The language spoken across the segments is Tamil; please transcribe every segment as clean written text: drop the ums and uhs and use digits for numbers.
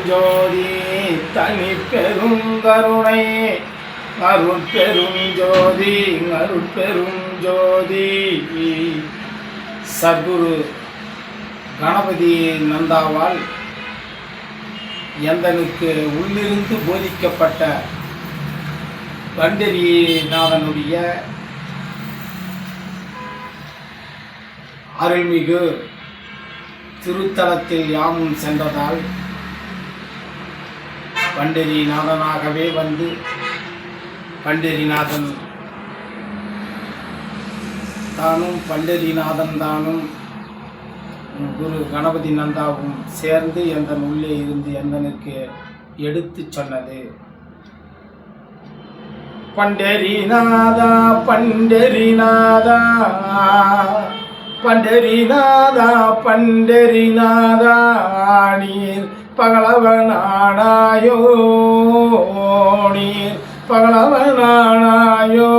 ஜோதி தனி பெருங்கருணை அருட்பெரும் ஜோதி அருட்பெரும் ஜோதி. சத்குரு கணபதி நந்தாவால் எந்தனுக்கு உள்ளிருந்து போதிக்கப்பட்ட பண்டரிநாதனுடைய அருள்மிகு திருத்தலத்தில் யாமும் சென்றதால் பண்டரிநாதனாகவே வந்து பண்டரிநாதன் தானும் பண்டரிநாதன் தானும் குரு கணபதி நந்தாவும் சேர்ந்து எந்தன் உள்ளே இருந்து எந்தனுக்கு எடுத்து சொன்னது. பண்டரிநாதா பண்டரிநாதா பண்டரிநாதா பண்டரிநாதா நீர் பகலவனானாயோ நீர் பகலவனானாயோ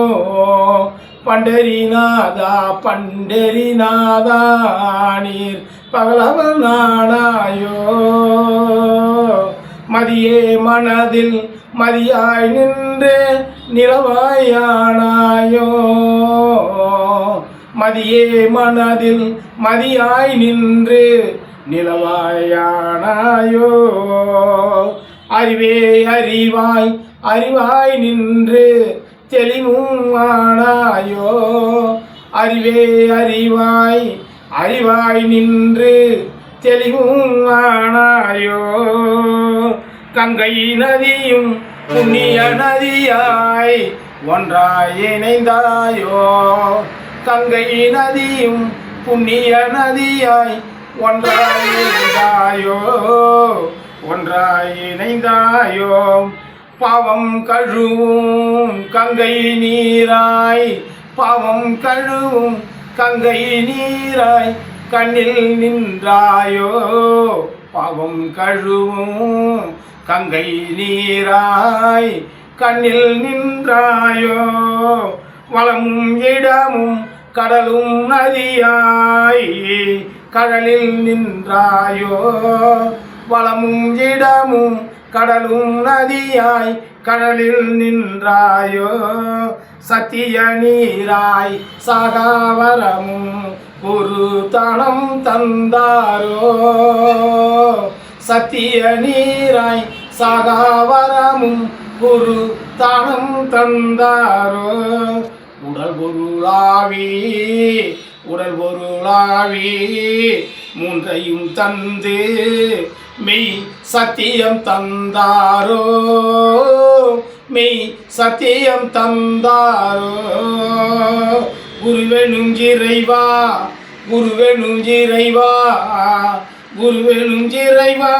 பண்டரிநாதா பண்டரிநாதா நீர் பகலவனானாயோ. மதியே மனதில் மதியாய் நின்று நிலவாயானாயோ மதியே மனதில் மதியாய் நின்று நிலவாயானாயோ. அறிவே அறிவாய் அறிவாய் நின்று தெளிவும் ஆனாயோ அறிவே அறிவாய் அறிவாய் நின்று தெளிவும் ஆனாயோ. கங்கை நதியும் புண்ணிய நதியாய் ஒன்றாய் இணைந்தாயோ கங்கை நதியும் புண்ணிய நதியாய் ஒன்றாய் இணைந்தாயோ ஒன்றாய் இணைந்தாயோ. பாவம் கழுவும் கங்கை நீராய் பாவம் கழுவும் கங்கை நீராய் கண்ணில் நின்றாயோ பாவம் கழுவும் கங்கை நீராய் கண்ணில் நின்றாயோ. வளமும் இடமும் கடலும் நதியாய் கடலில் நின்றாயோ வளமும் இடமும் கடலும் நதியாய் கடலில் நின்றாயோ. சத்திய நீராய் சாகாவரமும் ஒரு தனம் தந்தாரோ சத்திய நீராய் சாகாவரமும் ஒரு தனம் தந்தாரோ. உடல் பொருளாவி உடல் பொருளாவி மூன்றையும் தந்து மெய் சத்தியம் தந்தாரோ மெய் சத்தியம் தந்தாரோ. குருவெனும் இறைவா குருவெனும் இறைவா குருவெனும் இறைவா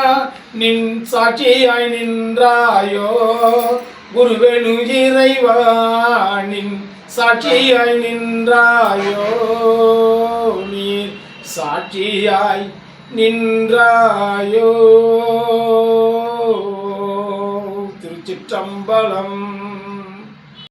நின் சாட்சியாய் நின்றாயோ குருவெனும் இறைவா நின் சாட்சியாய் நின்றாயோ நீர் சாட்சியாய் நின்றாயோ. திருச்சிற்றம்பலம்.